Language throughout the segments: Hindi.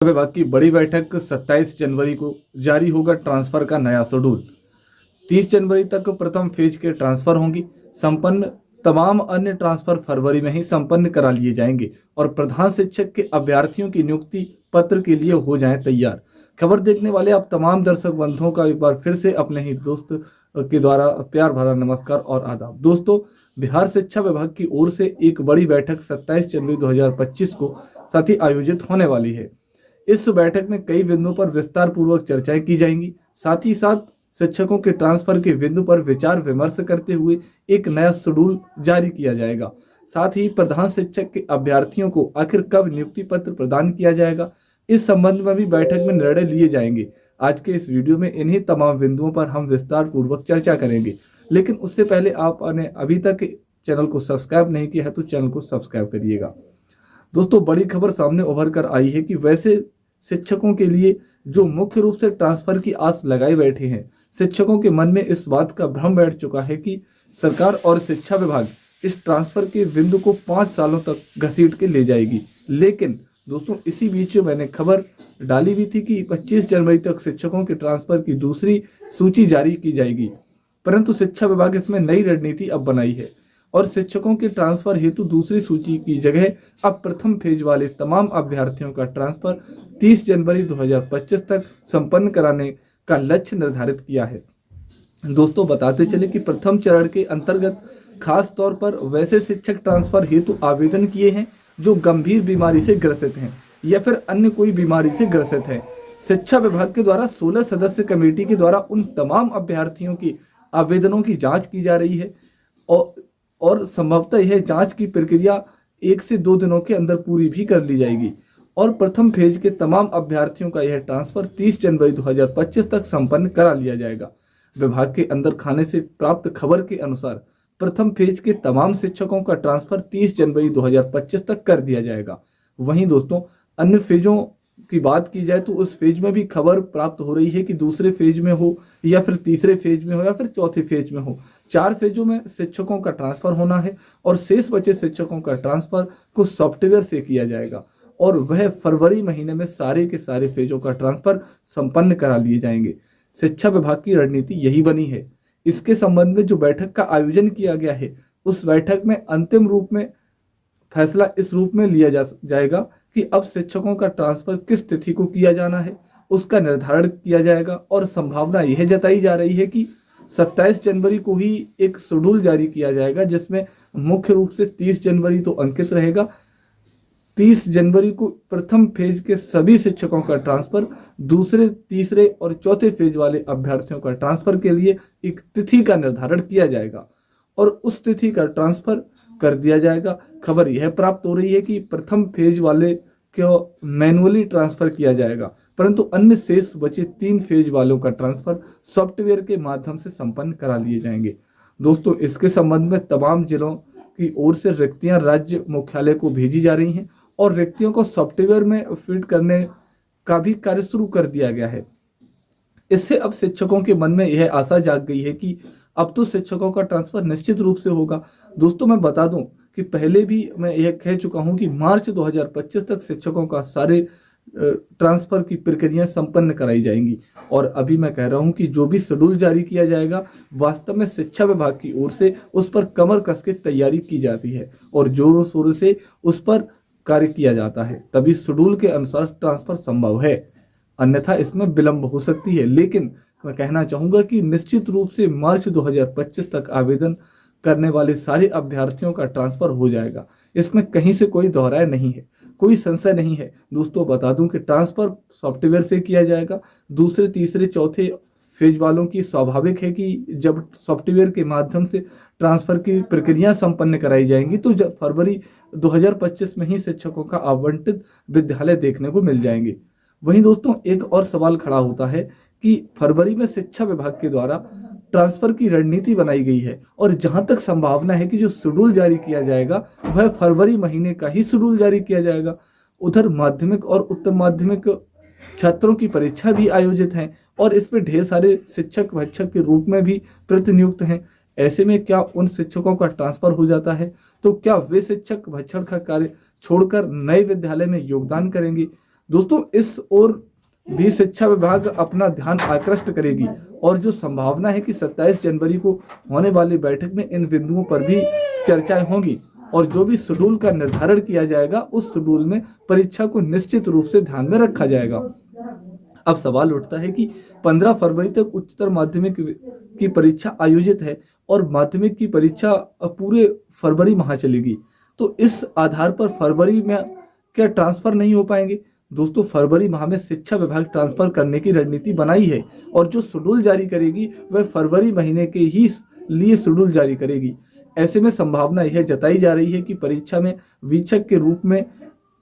विभाग की बड़ी बैठक 27 जनवरी को जारी होगा ट्रांसफर का नया शेड्यूल। 30 जनवरी तक प्रथम फेज के ट्रांसफर होंगी संपन्न। तमाम अन्य ट्रांसफर फरवरी में ही संपन्न करा लिए जाएंगे और प्रधान शिक्षक के अभ्यर्थियों की नियुक्ति पत्र के लिए हो जाएं तैयार। खबर देखने वाले आप तमाम दर्शक बंधुओं का एक बार फिर से अपने ही दोस्त के द्वारा प्यार भरा नमस्कार और आदाब। दोस्तों, बिहार शिक्षा विभाग की ओर से एक बड़ी बैठक 27 जनवरी 2025 को साथ ही आयोजित होने वाली है। इस बैठक में कई बिंदुओं पर विस्तार पूर्वक चर्चाएं की जाएंगी। साथ ही साथ शिक्षकों के ट्रांसफर के बिंदु पर विचार विमर्श करते हुए एक नया शेड्यूल जारी किया जाएगा। साथ ही प्रधान शिक्षक के अभ्यर्थियों को आखिर कब नियुक्ति पत्र प्रदान किया जाएगा, इस संबंध में भी बैठक में निर्णय लिए जाएंगे। आज के इस वीडियो में इन्हीं तमाम बिंदुओं पर हम विस्तार पूर्वक चर्चा करेंगे। लेकिन उससे पहले आपने अभी तक चैनल को सब्सक्राइब नहीं किया है तो चैनल को सब्सक्राइब करिएगा। दोस्तों, बड़ी खबर सामने उभर कर आई है कि वैसे शिक्षकों के लिए जो मुख्य रूप से ट्रांसफर की आस लगाए बैठे हैं, शिक्षकों के मन में इस बात का भ्रम बैठ चुका है कि सरकार और शिक्षा विभाग इस ट्रांसफर के बिंदु को 5 सालों तक घसीट के ले जाएगी। लेकिन दोस्तों, इसी बीच मैंने खबर डाली भी थी कि 25 जनवरी तक शिक्षकों के ट्रांसफर की दूसरी सूची जारी की जाएगी, परंतु शिक्षा विभाग इसमें नई रणनीति अब बनाई है और शिक्षकों के ट्रांसफर हेतु दूसरी सूची की जगह अब प्रथम फेज वाले तमाम अभ्यर्थियों का ट्रांसफर 30 जनवरी 2025 तक संपन्न कराने का लक्ष्य निर्धारित किया है। दोस्तों, बताते चले कि प्रथम चरण के अंतर्गत खास तौर पर वैसे शिक्षक ट्रांसफर हेतु आवेदन किए हैं जो गंभीर बीमारी से ग्रसित हैं या फिर अन्य कोई बीमारी से ग्रसित हैं। शिक्षा विभाग के द्वारा 16 सदस्य कमेटी के द्वारा उन तमाम अभ्यर्थियों की आवेदनों की जाँच की जा रही है और संभवतः यह जांच की प्रक्रिया 1 से 2 दिनों के अंदर पूरी भी कर ली जाएगी और प्रथम फेज के तमाम अभ्यर्थियों का यह ट्रांसफर 30 जनवरी 2025 तक संपन्न करा लिया जाएगा। विभाग के अंदर खाने से प्राप्त खबर के अनुसार प्रथम फेज के तमाम शिक्षकों का ट्रांसफर 30 जनवरी 2025 तक कर दिया जाएगा। वहीं दोस्तों, अन्य फेजों की बात की जाए तो उस फेज में भी खबर प्राप्त हो रही है कि दूसरे फेज में हो या फिर तीसरे फेज में हो या फिर चौथे फेज में हो, 4 फेजों में शिक्षकों का ट्रांसफर होना है और शेष बचे शिक्षकों का ट्रांसफर कुछ सॉफ्टवेयर से किया जाएगा और वह फरवरी महीने में सारे के सारे फेजों का ट्रांसफर संपन्न करा लिए जाएंगे। शिक्षा विभाग की रणनीति यही बनी है। इसके संबंध में जो बैठक का आयोजन किया गया है, उस बैठक में अंतिम रूप में फैसला इस रूप में लिया जाएगा कि अब शिक्षकों का ट्रांसफर किस तिथि को किया जाना है, उसका निर्धारण किया जाएगा और संभावना यह जताई जा रही है कि 27 जनवरी को ही एक शेड्यूल जारी किया जाएगा, जिसमें मुख्य रूप से 30 जनवरी तो अंकित रहेगा। 30 जनवरी को प्रथम फेज के सभी शिक्षकों का ट्रांसफर, दूसरे, तीसरे और चौथे फेज वाले अभ्यर्थियों का ट्रांसफर के लिए एक तिथि का निर्धारण किया जाएगा और उस तिथि का ट्रांसफर कर दिया जाएगा। खबर यह प्राप्त हो रही है कि प्रथम फेज वाले को मैनुअली ट्रांसफर किया जाएगा, परंतु अन्य शेष बचे 3 फेज वालों का ट्रांसफर सॉफ्टवेयर के माध्यम से संपन्न करा लिए जाएंगे। दोस्तों, इसके संबंध में तमाम जिलों की ओर से रिक्तियां राज्य मुख्यालय को भेजी जा रही हैं और रिक्तियों को सॉफ्टवेयर में फिट करने का भी कार्य शुरू कर दिया गया है। इससे अब शिक्षकों के मन में यह आशा जाग गई है कि अब तो शिक्षकों का ट्रांसफर निश्चित रूप से होगा। दोस्तों, मैं बता दूं कि पहले भी मैं यह कह चुका हूं कि मार्च 2025 तक शिक्षकों का सारे ट्रांसफर की प्रक्रिया संपन्न कराई जाएंगी और अभी मैं कह रहा हूं कि जो भी शेड्यूल जारी किया जाएगा, वास्तव में शिक्षा विभाग की ओर से उस पर कमर कस के तैयारी की जाती है और जोरों शोरों से उस पर कार्य किया जाता है, तभी शेड्यूल के अनुसार ट्रांसफर संभव है, अन्यथा इसमें विलंब हो सकती है। लेकिन मैं कहना चाहूंगा कि निश्चित रूप से मार्च 2025 तक आवेदन करने वाले सारे अभ्यर्थियों का ट्रांसफर हो जाएगा। इसमें कहीं से कोई दोहराए नहीं है, कोई संशय नहीं है। दोस्तों, बता दूं कि ट्रांसफर सॉफ्टवेयर से किया जाएगा। दूसरे, तीसरे, चौथे फेज वालों की स्वाभाविक है कि जब सॉफ्टवेयर के माध्यम से ट्रांसफर की प्रक्रिया संपन्न कराई जाएंगी तो जब फरवरी 2025 में ही शिक्षकों का आवंटित विद्यालय देखने को मिल जाएंगे। वहीं दोस्तों, एक और सवाल खड़ा होता है कि फरवरी में शिक्षा विभाग के द्वारा ट्रांसफर की रणनीति बनाई गई है और जहां तक संभावना है कि जो शेड्यूल जारी किया जाएगा वह फरवरी महीने का ही शेड्यूल जारी किया जाएगा। उधर माध्यमिक और उच्च माध्यमिक छात्रों की परीक्षा भी आयोजित है और इसमें ढेर सारे शिक्षक भक्षक के रूप में भी प्रतिनियुक्त हैं। ऐसे में क्या उन शिक्षकों का ट्रांसफर हो जाता है तो क्या वे शिक्षक भक्षण का कार्य छोड़कर नए विद्यालय में योगदान करेंगे? दोस्तों इस ओर भी शिक्षा विभाग अपना ध्यान आकृष्ट करेगी और जो संभावना है कि 27 जनवरी को होने वाली बैठक में इन बिंदुओं पर भी चर्चाएं होंगी और जो भी शेड्यूल का निर्धारण किया जाएगा उस शेड्यूल में परीक्षा को निश्चित रूप से ध्यान में रखा जाएगा। अब सवाल उठता है कि 15 फरवरी तक उच्चतर माध्यमिक की परीक्षा आयोजित है और माध्यमिक की परीक्षा पूरे फरवरी माह चलेगी, तो इस आधार पर फरवरी में क्या ट्रांसफर नहीं हो पाएंगे? दोस्तों फरवरी माह में शिक्षा विभाग ट्रांसफर करने की रणनीति बनाई है और जो शेड्यूल जारी करेगी वह फरवरी महीने के ही लिए शेड्यूल जारी करेगी। ऐसे में संभावना यह जताई जा रही है कि परीक्षा में वीक्षक के रूप में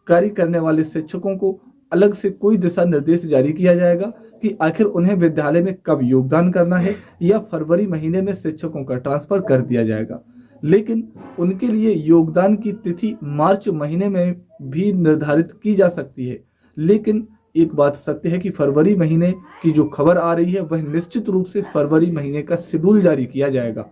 कार्य करने वाले शिक्षकों को अलग से कोई दिशा निर्देश जारी किया जाएगा कि आखिर उन्हें विद्यालय में कब योगदान करना है या फरवरी महीने में शिक्षकों का ट्रांसफर कर दिया जाएगा। लेकिन उनके लिए योगदान की तिथि मार्च महीने में भी निर्धारित की जा सकती है। लेकिन एक बात सत्य है कि फरवरी महीने की जो खबर आ रही है वह निश्चित रूप से फरवरी महीने का शेड्यूल जारी किया जाएगा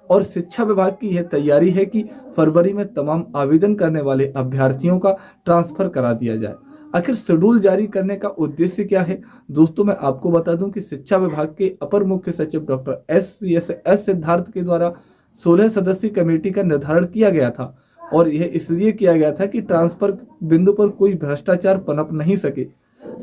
और शिक्षा विभाग की यह तैयारी है कि फरवरी में तमाम आवेदन करने वाले अभ्यर्थियों का ट्रांसफर करा दिया जाए। आखिर शेड्यूल जारी करने का उद्देश्य क्या है? दोस्तों मैं आपको बता दूं कि शिक्षा विभाग के अपर मुख्य सचिव डॉक्टर एस सिद्धार्थ के द्वारा 16 सदस्यीय कमेटी का निर्धारण किया गया था और यह इसलिए किया गया था कि ट्रांसफर बिंदु पर कोई भ्रष्टाचार पनप नहीं सके,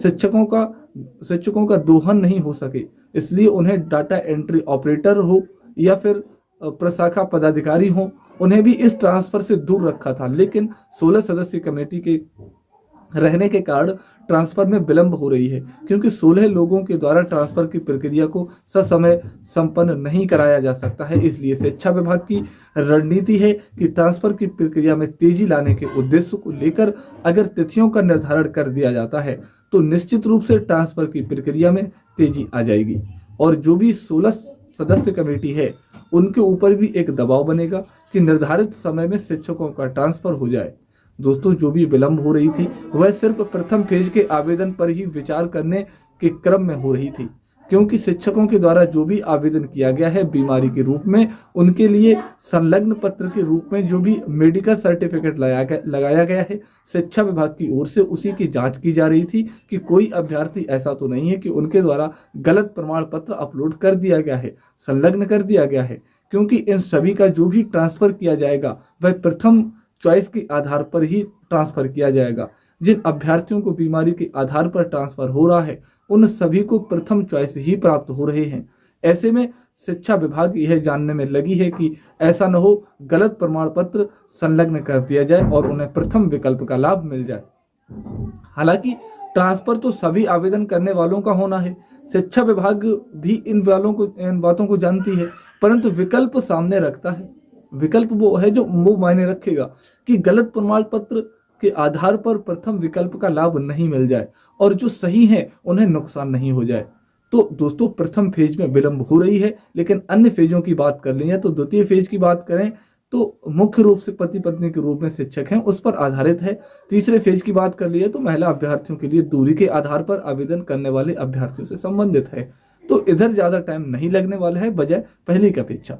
शिक्षकों का दोहन नहीं हो सके, इसलिए उन्हें डाटा एंट्री ऑपरेटर हो या फिर प्रशाखा पदाधिकारी हो, उन्हें भी इस ट्रांसफर से दूर रखा था। लेकिन 16 सदस्यीय कमेटी के रहने के कारण ट्रांसफर में विलंब हो रही है क्योंकि 16 लोगों के द्वारा ट्रांसफर की प्रक्रिया को ससमय संपन्न नहीं कराया जा सकता है। इसलिए शिक्षा विभाग की रणनीति है कि ट्रांसफर की प्रक्रिया में तेजी लाने के उद्देश्य को लेकर अगर तिथियों का निर्धारण कर दिया जाता है तो निश्चित रूप से ट्रांसफर की प्रक्रिया में तेजी आ जाएगी और जो भी 16 सदस्य कमेटी है उनके ऊपर भी एक दबाव बनेगा कि निर्धारित समय में शिक्षकों का ट्रांसफर हो जाए। दोस्तों जो भी विलंब हो रही थी वह सिर्फ प्रथम फेज के आवेदन पर ही विचार करने के क्रम में हो रही थी क्योंकि शिक्षकों के द्वारा जो भी आवेदन किया गया है बीमारी के रूप में उनके लिए संलग्न पत्र के रूप में जो भी मेडिकल सर्टिफिकेट लगाया गया है, शिक्षा विभाग की ओर से उसी की जांच की जा रही थी कि कोई अभ्यर्थी ऐसा तो नहीं है कि उनके द्वारा गलत प्रमाण पत्र अपलोड कर दिया गया है, संलग्न कर दिया गया है, क्योंकि इन सभी का जो भी ट्रांसफर किया जाएगा वह प्रथम चॉइस के आधार पर ही ट्रांसफर किया जाएगा। जिन अभ्यर्थियों को बीमारी के आधार पर ट्रांसफर हो रहा है उन सभी को प्रथम चॉइस ही प्राप्त हो रहे हैं। ऐसे में शिक्षा विभाग यह जानने में लगी है कि ऐसा न हो गलत प्रमाण पत्र संलग्न कर दिया जाए और उन्हें प्रथम विकल्प का लाभ मिल जाए। हालांकि ट्रांसफर तो सभी आवेदन करने वालों का होना है, शिक्षा विभाग भी इन बातों को जानती है, परंतु विकल्प सामने रखता है। विकल्प वो है जो वो मायने रखेगा कि गलत प्रमाण पत्र के आधार पर प्रथम विकल्प का लाभ नहीं मिल जाए और जो सही है उन्हें नुकसान नहीं हो जाए। तो दोस्तों प्रथम फेज में विलंब हो रही है, लेकिन अन्य फेजों की बात कर लें तो द्वितीय फेज की बात करें तो मुख्य रूप से पति पत्नी के रूप में शिक्षक हैं उस पर आधारित है। तीसरे फेज की बात कर लिए तो महिला अभ्यर्थियों के लिए दूरी के आधार पर आवेदन करने वाले अभ्यर्थियों से संबंधित है। तो इधर ज्यादा टाइम नहीं लगने वाला है बजाय पहले की अपेक्षा।